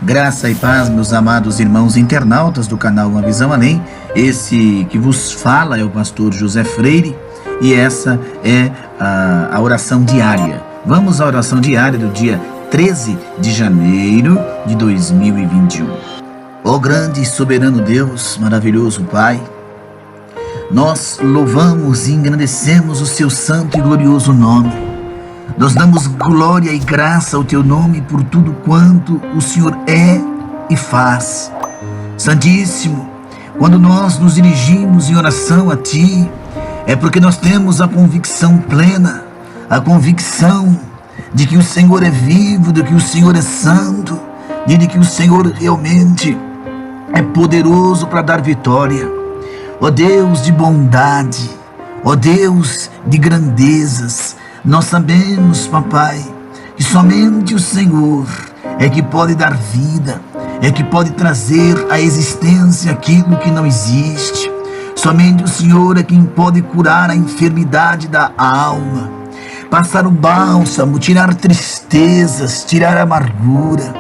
Graça e paz, meus amados irmãos internautas do canal Uma Visão Além. Esse que vos fala é o pastor José Freire e essa é a oração diária. Vamos à oração diária do dia 13 de janeiro de 2021. Ó grande e soberano Deus, maravilhoso Pai, nós louvamos e engrandecemos o seu santo e glorioso nome. Nós damos glória e graça ao teu nome por tudo quanto o Senhor é e faz. Santíssimo, quando nós nos dirigimos em oração a ti, é porque nós temos a convicção plena, a convicção de que o Senhor é vivo, de que o Senhor é santo, e de que o Senhor realmente é poderoso para dar vitória. Ó Deus de bondade, ó Deus de grandezas, nós sabemos, papai, que somente o Senhor é que pode dar vida, é que pode trazer à existência aquilo que não existe. Somente o Senhor é quem pode curar a enfermidade da alma, passar o bálsamo, tirar tristezas, tirar amargura.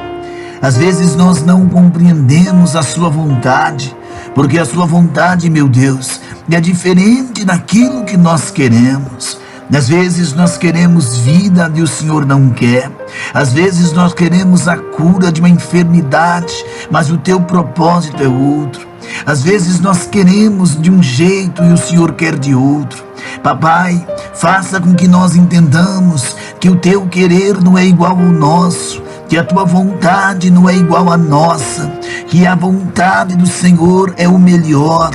Às vezes nós não compreendemos a sua vontade, porque a sua vontade, meu Deus, é diferente daquilo que nós queremos. Às vezes nós queremos vida e o Senhor não quer. Às vezes nós queremos a cura de uma enfermidade, mas o teu propósito é outro. Às vezes nós queremos de um jeito e o Senhor quer de outro. Papai, faça com que nós entendamos que o teu querer não é igual ao nosso, que a tua vontade não é igual à nossa, que a vontade do Senhor é o melhor,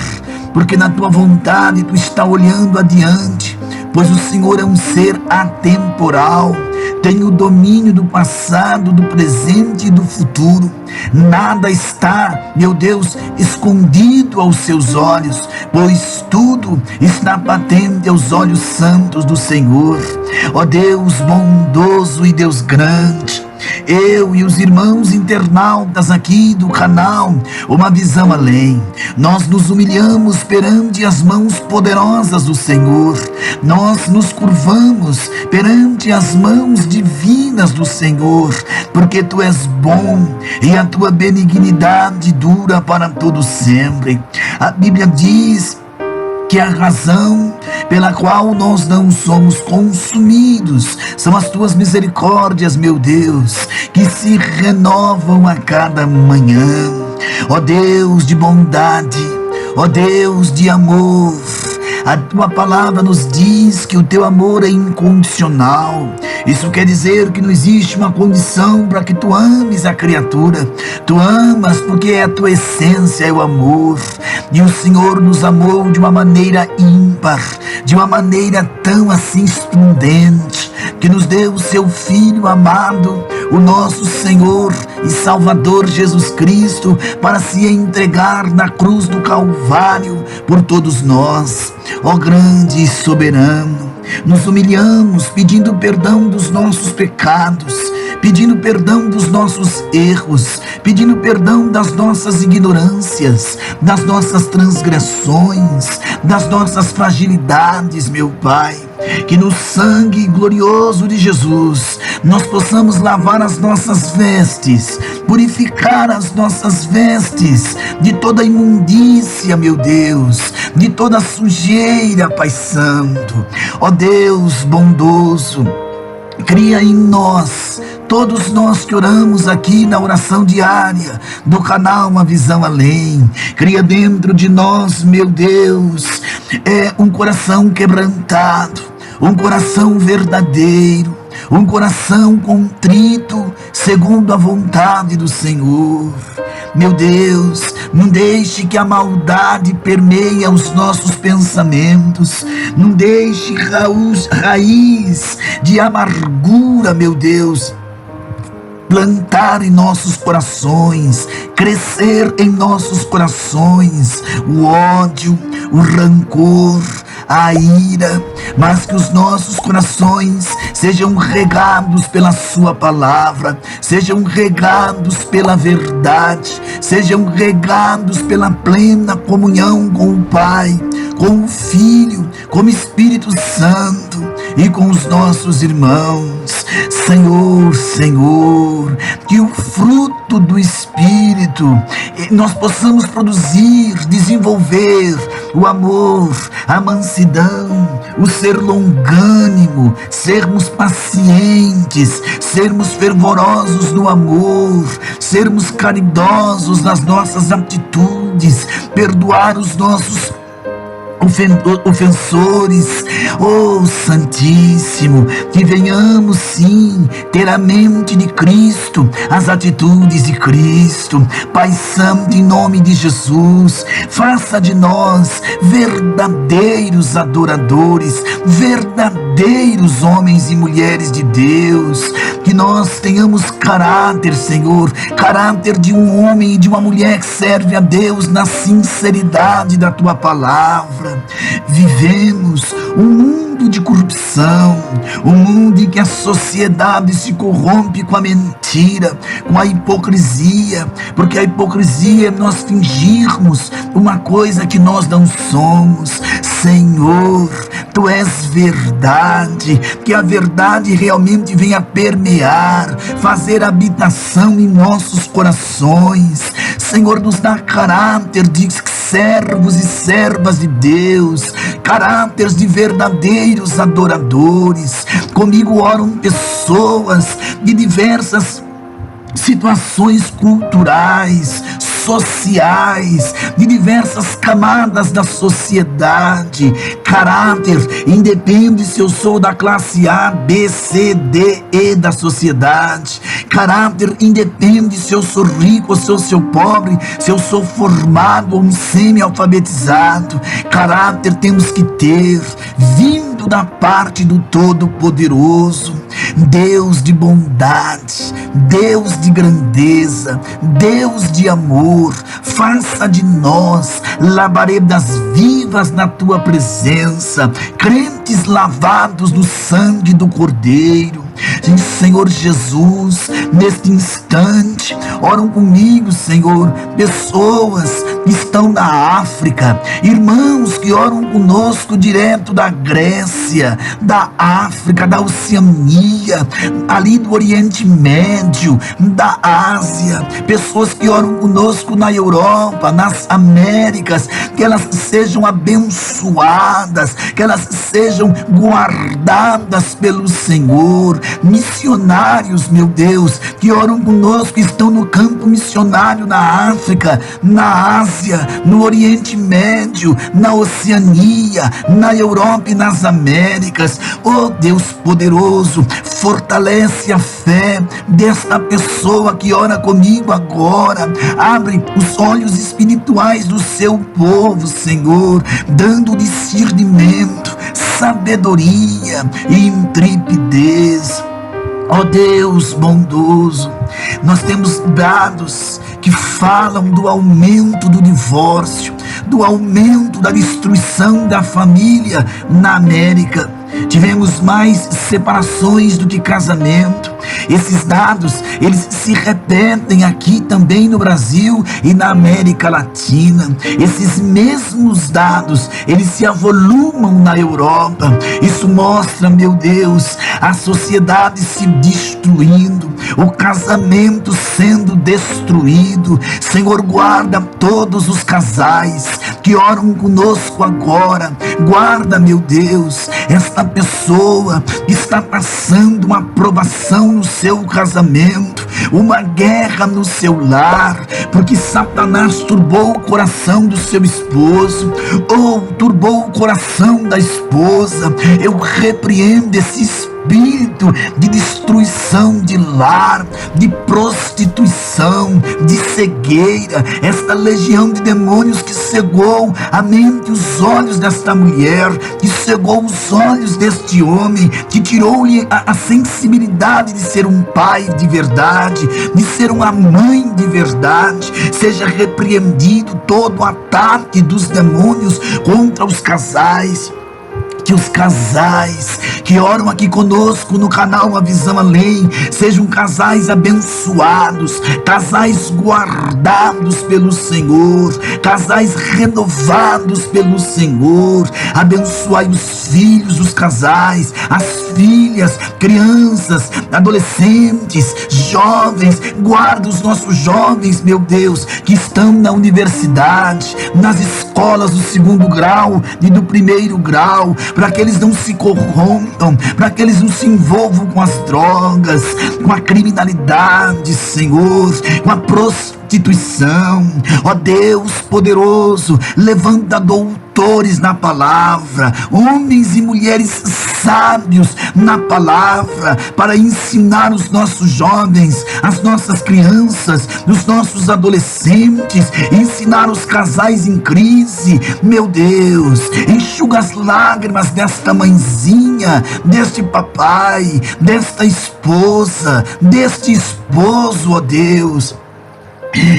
porque na tua vontade tu está olhando adiante, pois o Senhor é um ser atemporal, tem o domínio do passado, do presente e do futuro. Nada está, meu Deus, escondido aos seus olhos, pois tudo está patente aos olhos santos do Senhor. Ó Deus bondoso e Deus grande, eu e os irmãos internautas aqui do canal Uma Visão Além, nós nos humilhamos perante as mãos poderosas do Senhor. Nós nos curvamos perante as mãos divinas do Senhor, porque tu és bom e a tua benignidade dura para todo sempre. A Bíblia diz que a razão pela qual nós não somos consumidos são as tuas misericórdias, meu Deus, que se renovam a cada manhã. Ó Deus de bondade, ó Deus de amor, a tua palavra nos diz que o teu amor é incondicional. Isso quer dizer que não existe uma condição para que tu ames a criatura. Tu amas porque é a tua essência, é o amor. E o Senhor nos amou de uma maneira ímpar, de uma maneira tão assim estridente, que nos deu o seu Filho amado, o nosso Senhor e Salvador Jesus Cristo, para se entregar na cruz do Calvário por todos nós. Ó grande e soberano, nos humilhamos pedindo perdão dos nossos pecados, pedindo perdão dos nossos erros, pedindo perdão das nossas ignorâncias, das nossas transgressões, das nossas fragilidades, meu Pai. Que no sangue glorioso de Jesus nós possamos lavar as nossas vestes, purificar as nossas vestes de toda imundícia, meu Deus, de toda sujeira, Pai Santo. Ó Deus bondoso, cria em nós, todos nós que oramos aqui na oração diária do canal Uma Visão Além, cria dentro de nós, meu Deus, um coração quebrantado, um coração verdadeiro, um coração contrito, segundo a vontade do Senhor. Meu Deus, não deixe que a maldade permeie os nossos pensamentos, não deixe raiz de amargura, meu Deus, plantar em nossos corações, crescer em nossos corações o ódio, o rancor, a ira, mas que os nossos corações sejam regados pela sua palavra, sejam regados pela verdade, sejam regados pela plena comunhão com o Pai, com o Filho, com o Espírito Santo. e com os nossos irmãos. Senhor, Senhor, que o fruto do Espírito nós possamos produzir, desenvolver o amor, a mansidão, o ser longânimo, sermos pacientes, sermos fervorosos no amor, sermos caridosos nas nossas atitudes, perdoar os nossos ofensores. Oh Santíssimo, que venhamos sim ter a mente de Cristo, as atitudes de Cristo. Pai Santo, em nome de Jesus, faça de nós verdadeiros adoradores, verdadeiros homens e mulheres de Deus, que nós tenhamos caráter, Senhor, caráter de um homem e de uma mulher que serve a Deus na sinceridade da Tua palavra. Vivemos um mundo de corrupção, um mundo em que a sociedade se corrompe com a mentira, com a hipocrisia, porque a hipocrisia é nós fingirmos uma coisa que nós não somos. Senhor, Tu és verdade, que a verdade realmente venha permear, fazer habitação em nossos corações. Senhor, nos dá caráter de servos e servas de Deus, caráteres de verdadeiros adoradores. Comigo oram pessoas de diversas situações culturais, sociais, de diversas camadas da sociedade. Caráter independe se eu sou da classe A, B, C, D, E da sociedade. Caráter independe se eu sou rico ou se eu sou pobre, se eu sou formado ou semi-alfabetizado. Caráter temos que ter vindo da parte do Todo-Poderoso, Deus de bondade, Deus de grandeza, Deus de amor. Faça de nós labaredas vivas na Tua presença, crentes lavados no sangue do Cordeiro. Senhor Jesus, neste instante, oram comigo, Senhor, pessoas que estão na África, irmãos que oram conosco direto da Grécia, da África, da Oceania, ali do Oriente Médio, da Ásia, pessoas que oram conosco na Europa, nas Américas, que elas sejam abençoadas, que elas sejam guardadas pelo Senhor. Missionários, meu Deus, que oram conosco, estão no campo missionário na África, na Ásia, no Oriente Médio, na Oceania, na Europa e nas Américas. Oh Deus poderoso, fortalece a fé desta pessoa que ora comigo agora. Abre os olhos espirituais do seu povo, Senhor, dando discernimento, sabedoria e intrepidez. Ó Deus bondoso, nós temos dados que falam do aumento do divórcio, do aumento da destruição da família na América. Tivemos mais separações do que casamento. Esses dados, eles se repetem aqui também no Brasil e na América Latina. Esses mesmos dados, eles se avolumam na Europa. Isso mostra, meu Deus, a sociedade se destruindo, o casamento sendo destruído. Senhor, guarda todos os casais que oram conosco agora. Guarda, meu Deus, esta pessoa que está passando uma provação no seu casamento, uma guerra no seu lar, porque Satanás turbou o coração do seu esposo, ou turbou o coração da esposa. Eu repreendo esse espírito de destruição de lar, de prostituição, de cegueira, esta legião de demônios que cegou a mente e os olhos desta mulher, que cegou os olhos deste homem, que tirou-lhe a sensibilidade de ser um pai de verdade, de ser uma mãe de verdade. Seja repreendido todo o ataque dos demônios contra os casais. que os casais que oram aqui conosco no canal Uma Visão Além sejam casais abençoados, casais guardados pelo Senhor, casais renovados pelo Senhor. Abençoai os filhos dos casais, as filhas, crianças, adolescentes, jovens. Guarda os nossos jovens, meu Deus, que estão na universidade, nas escolas do 2º grau e do 1º grau, para que eles não se corrompam, para que eles não se envolvam com as drogas, com a criminalidade, Senhor, com a prostituição. Ó Deus poderoso, levanta doutores na palavra, homens e mulheres sábios na palavra, para ensinar os nossos jovens, as nossas crianças, os nossos adolescentes, ensinar os casais em crise. Meu Deus, enxuga as lágrimas desta mãezinha, deste papai, desta esposa, deste esposo, ó Deus.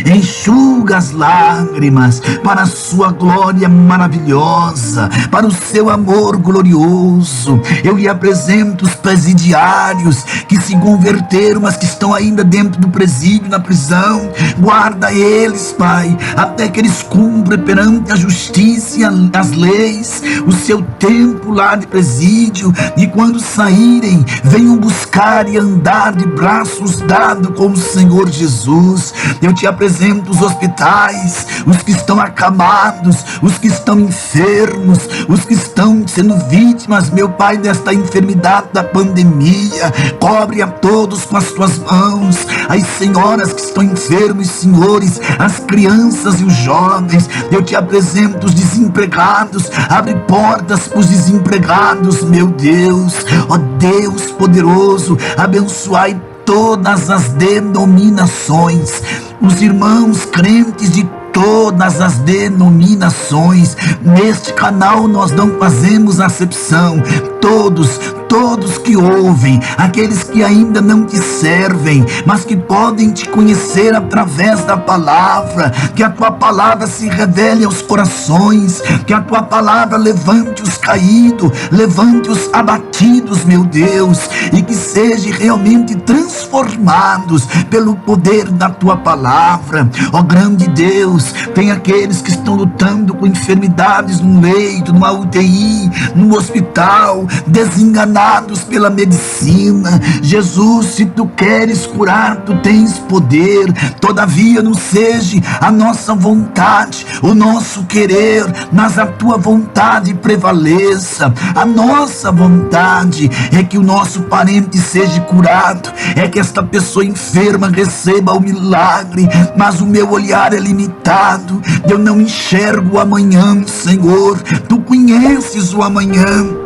Enxuga as lágrimas para a sua glória maravilhosa, para o seu amor glorioso. Eu lhe apresento os presidiários que se converteram, mas que estão ainda dentro do presídio, na prisão. Guarda eles, Pai, até que eles cumpram perante a justiça e as leis o seu tempo lá de presídio, e quando saírem, venham buscar e andar de braços dados com o Senhor Jesus. Eu te apresento os hospitais, os que estão acamados, os que estão enfermos, os que estão sendo vítimas, meu Pai, desta enfermidade da pandemia. Cobre a todos com as tuas mãos, as senhoras que estão enfermas, senhores, as crianças e os jovens. Eu te apresento os desempregados, abre portas para os desempregados, meu Deus. Ó Deus poderoso, abençoai todas as denominações, os irmãos crentes de todas as denominações. Neste canal nós não fazemos acepção. Todos que ouvem, aqueles que ainda não te servem, mas que podem te conhecer através da palavra, que a tua palavra se revele aos corações, que a tua palavra levante os caídos, levante os abatidos, meu Deus, e que sejam realmente transformados pelo poder da tua palavra. Ó grande Deus, tem aqueles que estão lutando com enfermidades no leito, numa UTI, no hospital, desenganados pela medicina. Jesus, se tu queres curar, tu tens poder. Todavia não seja a nossa vontade, o nosso querer, mas a tua vontade prevaleça. A nossa vontade é que o nosso parente seja curado, é que esta pessoa enferma receba o milagre, mas o meu olhar é limitado, eu não enxergo o amanhã, Senhor. Tu conheces o amanhã.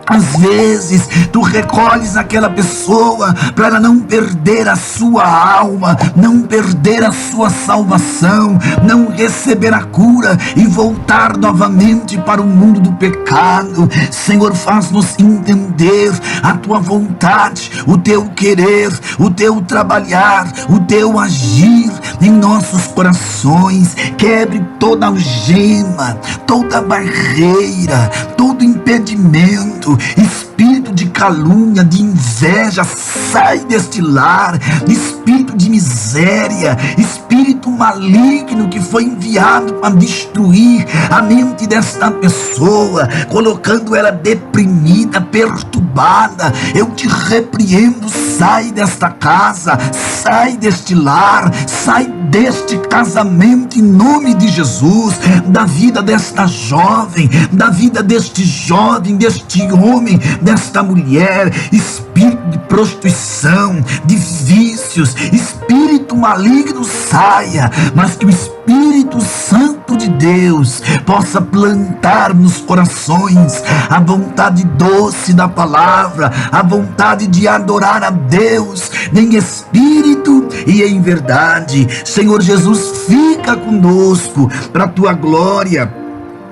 Às vezes tu recolhes aquela pessoa para ela não perder a sua alma, não perder a sua salvação, não receber a cura e voltar novamente para o mundo do pecado. Senhor, faz-nos entender a tua vontade, o teu querer, o teu trabalhar, o teu agir em nossos corações. Quebre toda algema, toda barreira, todo impedimento, espírito de calúnia, de inveja, sai deste lar. Espírito de miséria, espírito maligno que foi enviado para destruir a mente desta pessoa, colocando ela deprimida, perturbada, eu te repreendo. Sai desta casa, sai deste lar, sai deste casamento em nome de Jesus, da vida desta jovem, da vida deste jovem, deste homem, desta mulher. Espírito de prostituição, de vícios, espírito maligno saia, mas que o Espírito Santo de Deus possa plantar nos corações a vontade doce da palavra, a vontade de adorar a Deus em espírito e em verdade. Senhor Jesus, fica conosco para a tua glória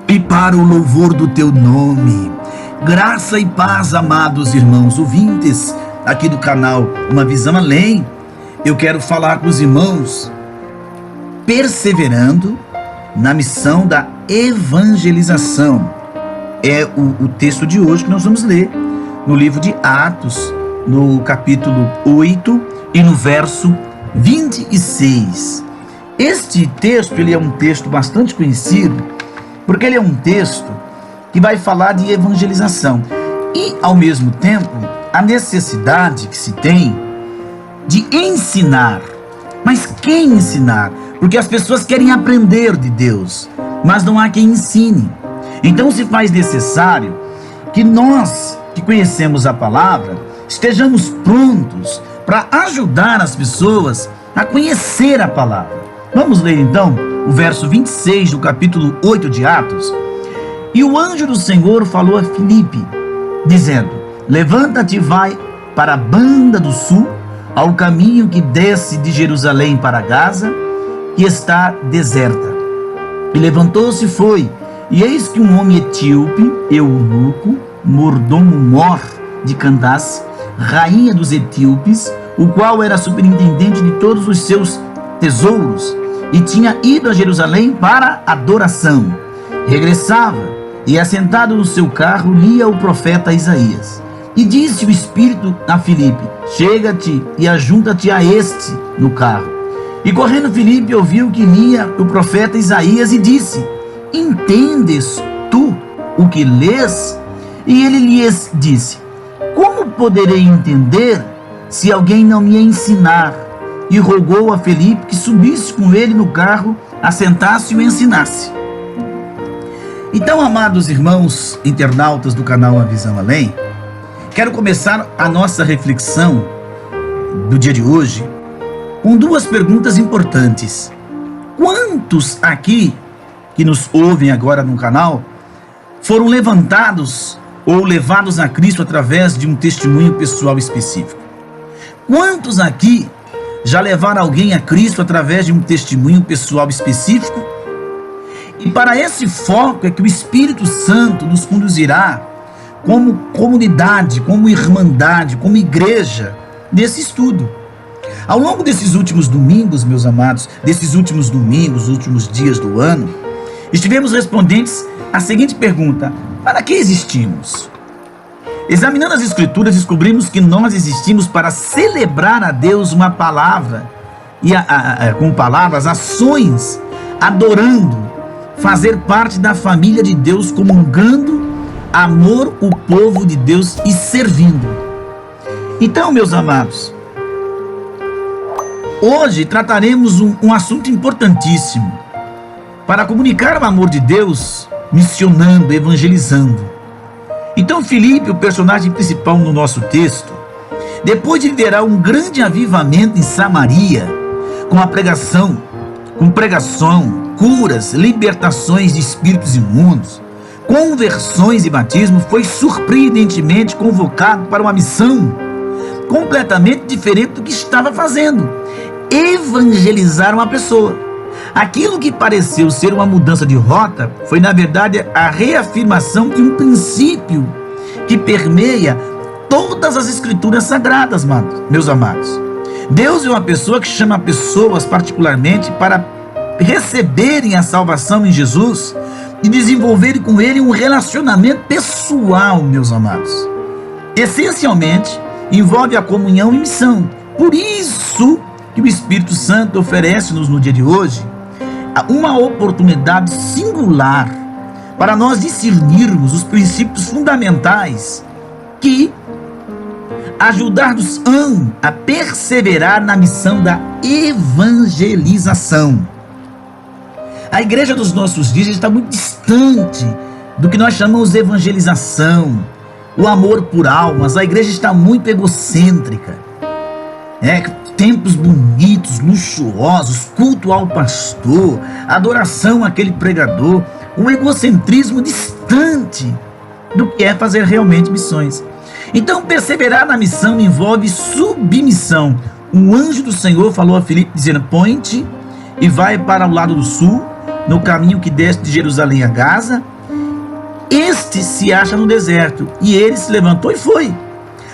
e para o louvor do teu nome. Graça e paz, amados irmãos ouvintes aqui do canal Uma Visão Além. Eu quero falar com os irmãos perseverando na missão da evangelização. é o texto de hoje que nós vamos ler no livro de Atos, no capítulo 8 e no verso 26. Este texto, ele é um texto bastante conhecido, porque ele é um texto que vai falar de evangelização e, ao mesmo tempo, a necessidade que se tem de ensinar. Mas quem ensinar? Porque as pessoas querem aprender de Deus, mas não há quem ensine. Então se faz necessário que nós, que conhecemos a palavra, estejamos prontos para ajudar as pessoas a conhecer a palavra. Vamos ler então o verso 26 do capítulo 8 de Atos. E o anjo do Senhor falou a Filipe, dizendo: levanta-te e vai para a banda do sul, ao caminho que desce de Jerusalém para Gaza, que está deserta. E levantou-se e foi, e eis que um homem etíope, eunuco, mordomo-mor de Candace, rainha dos etíopes, o qual era superintendente de todos os seus tesouros, e tinha ido a Jerusalém para adoração, regressava, e assentado no seu carro, lia o profeta Isaías. E disse o Espírito a Filipe: chega-te e ajunta-te a este no carro. E correndo Filipe ouviu que lia o profeta Isaías e disse: entendes tu o que lês? E ele lhes disse: como poderei entender se alguém não me ensinar? E rogou a Filipe que subisse com ele no carro, assentasse e o ensinasse. Então, amados irmãos internautas do canal A Visão Além, quero começar a nossa reflexão do dia de hoje com duas perguntas importantes. Quantos aqui que nos ouvem agora no canal foram levantados ou levados a Cristo através de um testemunho pessoal específico? Quantos aqui já levaram alguém a Cristo através de um testemunho pessoal específico? E para esse foco é que o Espírito Santo nos conduzirá como comunidade, como irmandade, como igreja, nesse estudo. Ao longo desses últimos domingos, meus amados, desses últimos domingos, últimos dias do ano, estivemos respondentes à seguinte pergunta: para que existimos? Examinando as Escrituras, descobrimos que nós existimos para celebrar a Deus uma palavra, e com palavras, ações, adorando, fazer parte da família de Deus, comungando, amor o povo de Deus e servindo. Então, meus amados, hoje trataremos um assunto importantíssimo para comunicar o amor de Deus, missionando, evangelizando. Então Filipe, o personagem principal no nosso texto, depois de liderar um grande avivamento em Samaria, com pregação, curas, libertações de espíritos imundos, conversões e batismo, foi surpreendentemente convocado para uma missão completamente diferente do que estava fazendo: evangelizar uma pessoa. Aquilo que pareceu ser uma mudança de rota foi, na verdade, a reafirmação de um princípio que permeia todas as Escrituras sagradas, meus amados. Deus é uma pessoa que chama pessoas particularmente para receberem a salvação em Jesus e desenvolverem com Ele um relacionamento pessoal, meus amados. Essencialmente, envolve a comunhão e missão. Por isso que o Espírito Santo oferece-nos no dia de hoje uma oportunidade singular para nós discernirmos os princípios fundamentais que ajudar-nos a perseverar na missão da evangelização. A igreja dos nossos dias está muito distante do que nós chamamos de evangelização, o amor por almas. A igreja está muito egocêntrica. Templos bonitos, luxuosos, culto ao pastor, adoração àquele pregador, um egocentrismo distante do que é fazer realmente missões. Então, perseverar na missão envolve submissão. Um anjo do Senhor falou a Filipe, dizendo: põe-te e vai para o lado do sul, no caminho que desce de Jerusalém a Gaza. Este se acha no deserto. E ele se levantou e foi.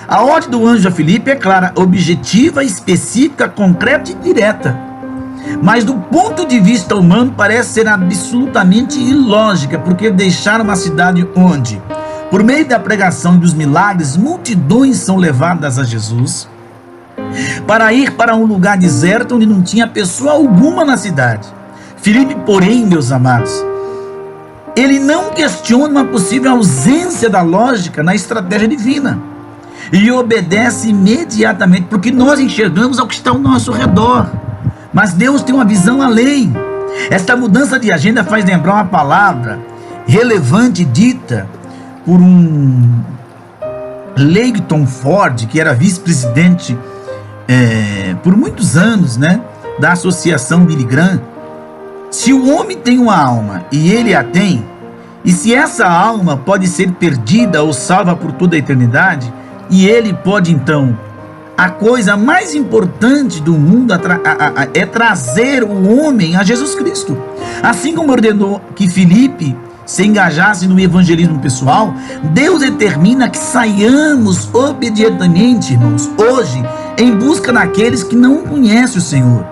A ordem do anjo a Filipe é clara, objetiva, específica, concreta e direta. Mas do ponto de vista humano parece ser absolutamente ilógica, porque deixaram uma cidade onde, por meio da pregação e dos milagres, multidões são levadas a Jesus, para ir para um lugar deserto onde não tinha pessoa alguma na cidade. Filipe, porém, meus amados, ele não questiona uma possível ausência da lógica na estratégia divina e obedece imediatamente, porque nós enxergamos ao que está ao nosso redor, mas Deus tem uma visão além. Esta mudança de agenda faz lembrar uma palavra relevante dita por um Leighton Ford, que era vice-presidente por muitos anos, né, da Associação Billy Graham. Se o homem tem uma alma e ele a tem, e se essa alma pode ser perdida ou salva por toda a eternidade, e ele pode então, a coisa mais importante do mundo é trazer o homem a Jesus Cristo. Assim como ordenou que Filipe se engajasse no evangelismo pessoal, Deus determina que saiamos obedientemente, irmãos, hoje, em busca daqueles que não conhecem o Senhor,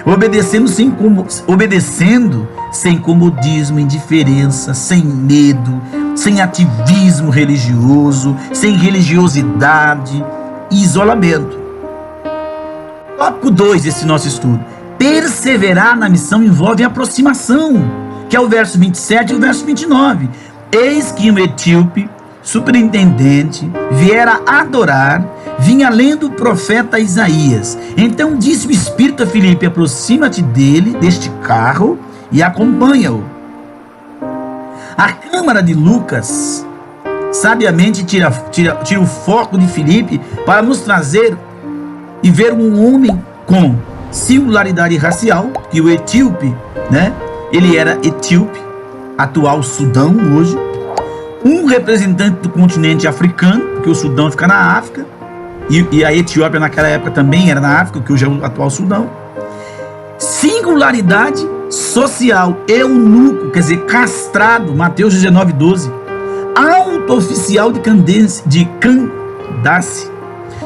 obedecendo sem comodismo, indiferença, sem medo, sem ativismo religioso, sem religiosidade e isolamento. Tópico 2 desse nosso estudo: perseverar na missão envolve aproximação, que é o verso 27 e o verso 29. Eis que um etíope, superintendente, viera adorar, vinha lendo o profeta Isaías. Então disse o Espírito a Filipe: aproxima-te dele, deste carro, e acompanha-o. A câmara de Lucas sabiamente tira o foco de Filipe para nos trazer e ver um homem com singularidade racial, que o etíope, né? Ele era etíope, atual Sudão hoje, um representante do continente africano, porque o Sudão fica na África, e a Etiópia naquela época também era na África, que hoje é o atual Sudão. Singularidade social, eunuco, quer dizer, castrado, Mateus 19:12. Alto oficial de Candace,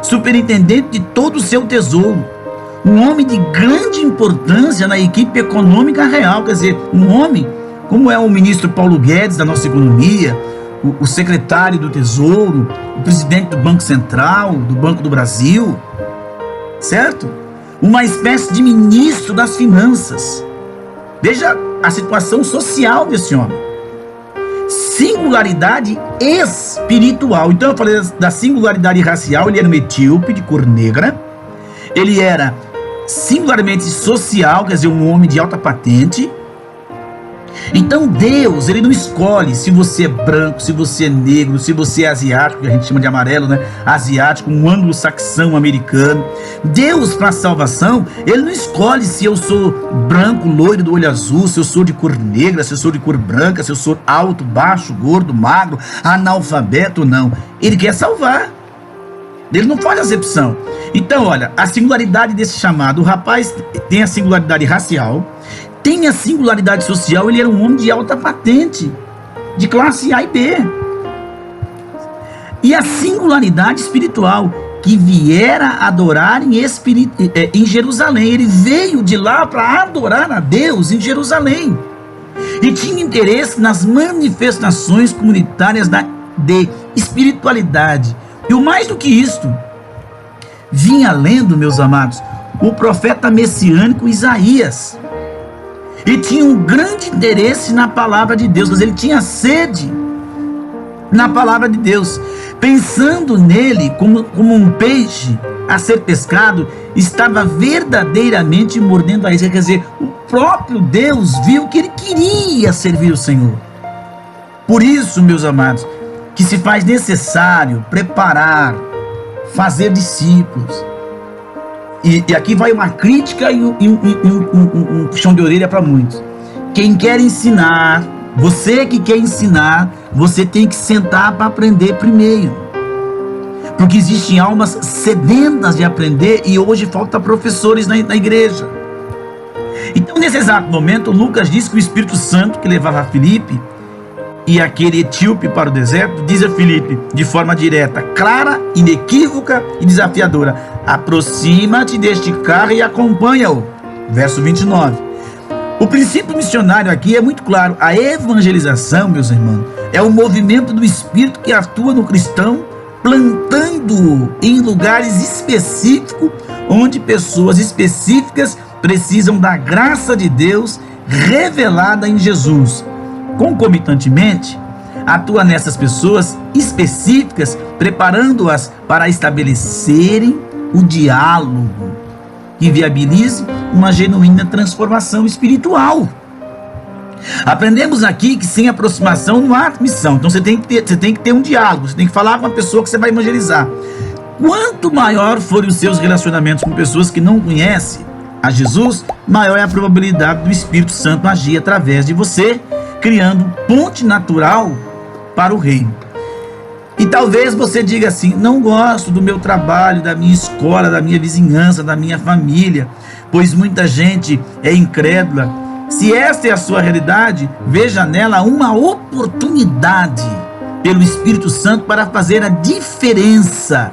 superintendente de todo o seu tesouro, um homem de grande importância na equipe econômica real, quer dizer, um homem como é o ministro Paulo Guedes da nossa economia, o secretário do Tesouro, o presidente do Banco Central, do Banco do Brasil, certo? Uma espécie de ministro das finanças. Veja a situação social desse homem. Singularidade espiritual. Então eu falei da singularidade racial. Ele era um etíope de cor negra. Ele era singularmente social, quer dizer, um homem de alta patente. Então Deus, ele não escolhe se você é branco, se você é negro, se você é asiático, que a gente chama de amarelo, né? Asiático, um anglo-saxão americano. Deus, para a salvação, ele não escolhe se eu sou branco, loiro, do olho azul, se eu sou de cor negra, se eu sou de cor branca, se eu sou alto, baixo, gordo, magro, analfabeto, não. Ele quer salvar. Ele não faz acepção. Então, olha, a singularidade desse chamado, o rapaz tem a singularidade racial, tem a singularidade social, ele era um homem de alta patente, de classe A e B. E a singularidade espiritual, que viera adorar em Jerusalém. Ele veio de lá para adorar a Deus em Jerusalém. E tinha interesse nas manifestações comunitárias de espiritualidade. E o mais do que isto, vinha lendo, meus amados, o profeta messiânico Isaías. E tinha um grande interesse na palavra de Deus, mas ele tinha sede na palavra de Deus, pensando nele como um peixe a ser pescado, estava verdadeiramente mordendo a isca. Quer dizer, o próprio Deus viu que ele queria servir o Senhor. Por isso, meus amados, que se faz necessário preparar, fazer discípulos. E aqui vai uma crítica e um puxão de orelha para muitos. Quem quer ensinar, você que quer ensinar, você tem que sentar para aprender primeiro. Porque existem almas sedentas de aprender e hoje falta professores na igreja. Então, nesse exato momento, Lucas diz que o Espírito Santo que levava Filipe e aquele etíope para o deserto, diz a Filipe de forma direta, clara, inequívoca e desafiadora: aproxima-te deste carro e acompanha-o. verso 29. O princípio missionário aqui é muito claro. A evangelização, meus irmãos, é o movimento do Espírito que atua no cristão, plantando-o em lugares específicos, onde pessoas específicas precisam da graça de Deus revelada em Jesus. Concomitantemente, atua nessas pessoas específicas, preparando-as para estabelecerem o diálogo que viabilize uma genuína transformação espiritual. Aprendemos aqui que sem aproximação não há missão. Então você tem que ter um diálogo, você tem que falar com a pessoa que você vai evangelizar. Quanto maior forem os seus relacionamentos com pessoas que não conhecem a Jesus, maior é a probabilidade do Espírito Santo agir através de você, criando ponte natural para o reino. E talvez você diga assim: não gosto do meu trabalho, da minha escola, da minha vizinhança, da minha família, pois muita gente é incrédula. Se esta é a sua realidade, veja nela uma oportunidade pelo Espírito Santo para fazer a diferença.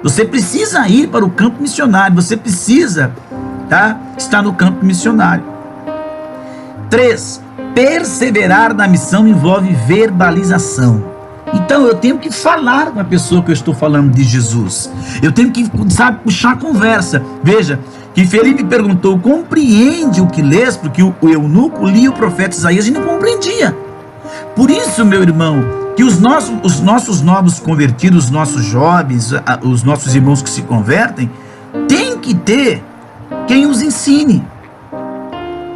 Você precisa ir para o campo missionário, você precisa estar no campo missionário. 3. Perseverar na missão envolve verbalização. Então eu tenho que falar com a pessoa que eu estou falando de Jesus. Eu tenho que, puxar a conversa. Veja que Felipe perguntou: compreende o que lês? Porque o eunuco lia o profeta Isaías e não compreendia. Por isso, meu irmão, que os nossos novos convertidos, os nossos jovens, os nossos irmãos que se convertem, tem que ter quem os ensine.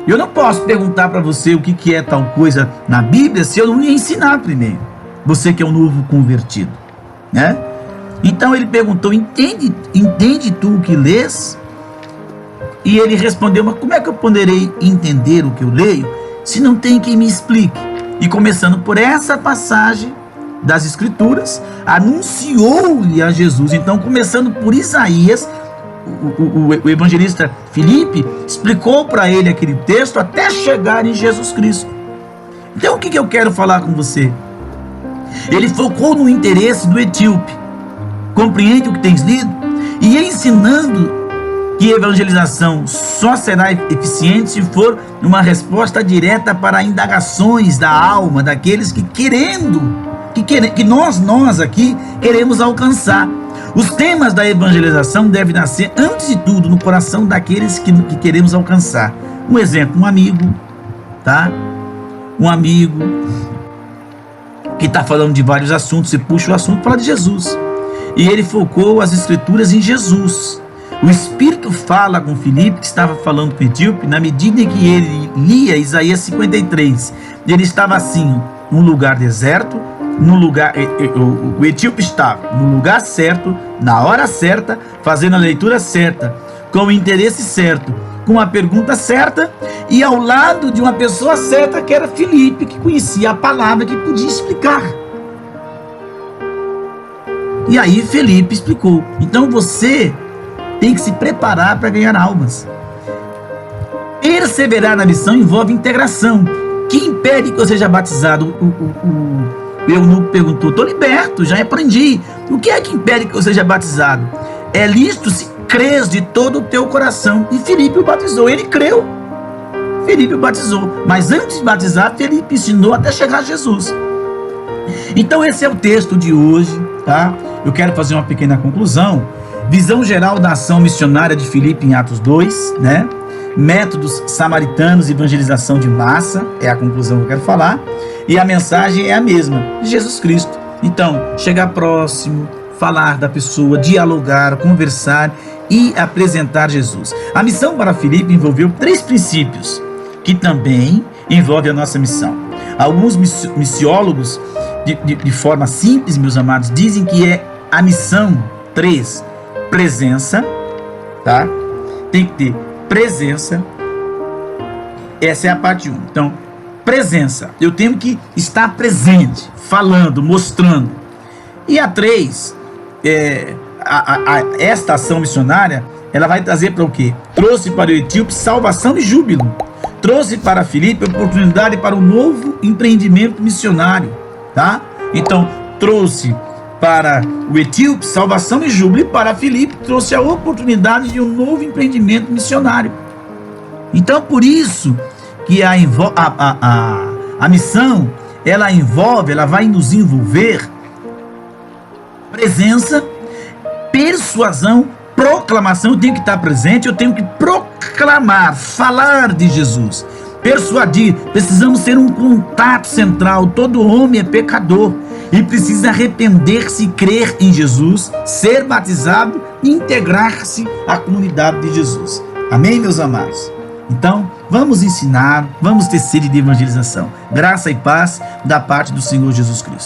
Eu não posso perguntar para você o que é tal coisa na Bíblia se eu não lhe ensinar primeiro. Você que é um novo convertido, né? Então ele perguntou: entende tu o que lês? E ele respondeu: mas como é que eu poderei entender o que eu leio se não tem quem me explique? E começando por essa passagem das Escrituras, anunciou-lhe a Jesus. Então, começando por Isaías, o evangelista Filipe explicou para ele aquele texto até chegar em Jesus Cristo. Então, o que eu quero falar com você? Ele focou no interesse do etíope. Compreende o que tens lido? E ensinando que evangelização só será eficiente se for uma resposta direta para indagações da alma daqueles que nós aqui queremos alcançar. Os temas da evangelização devem nascer, antes de tudo, no coração daqueles que queremos alcançar. Um exemplo: um amigo, um amigo que está falando de vários assuntos, você puxa o assunto, fala de Jesus. E ele focou as Escrituras em Jesus. O Espírito fala com Filipe, que estava falando com o etíope, na medida em que ele lia Isaías 53. Ele estava assim, num lugar deserto, o etíope estava no lugar certo, na hora certa, fazendo a leitura certa, com o interesse certo, com a pergunta certa, e ao lado de uma pessoa certa, que era Filipe, que conhecia a palavra, que podia explicar. E aí Filipe explicou. Então você tem que se preparar para ganhar almas. Perseverar na missão envolve integração. Que impede que eu seja batizado? O eunuco perguntou: estou liberto, já aprendi. O que é que impede que eu seja batizado? É lícito se crês de todo o teu coração. E Filipe o batizou, ele creu. Filipe o batizou, mas antes de batizar, Filipe ensinou até chegar a Jesus. Então esse é o texto de hoje, Eu quero fazer uma pequena conclusão. Visão geral da ação missionária de Filipe em Atos 2, Métodos samaritanos e evangelização de massa, é a conclusão que eu quero falar. E a mensagem é a mesma, Jesus Cristo. Então, chegar próximo, falar da pessoa, dialogar, conversar e apresentar Jesus. A missão para Filipe envolveu 3 princípios, que também envolvem a nossa missão. Alguns missiólogos, de forma simples, meus amados, dizem que é a missão 3, presença, Tem que ter presença. Essa é a parte 1. Então, presença. Eu tenho que estar presente, falando, mostrando. E a 3, esta ação missionária, ela vai trazer para o quê? Trouxe para o etíope salvação e júbilo. Trouxe para Filipe oportunidade para um novo empreendimento missionário, Então, trouxe para o etíope salvação e júbilo, e para Filipe trouxe a oportunidade de um novo empreendimento missionário. Então, por isso que a missão, ela vai nos envolver presença, persuasão, proclamação. Eu tenho que estar presente, eu tenho que proclamar, falar de Jesus, persuadir. Precisamos ter um contato central. Todo homem é pecador e precisa arrepender-se e crer em Jesus, ser batizado e integrar-se à comunidade de Jesus. Amém, meus amados? Então, vamos ensinar, vamos ter sede de evangelização. Graça e paz da parte do Senhor Jesus Cristo.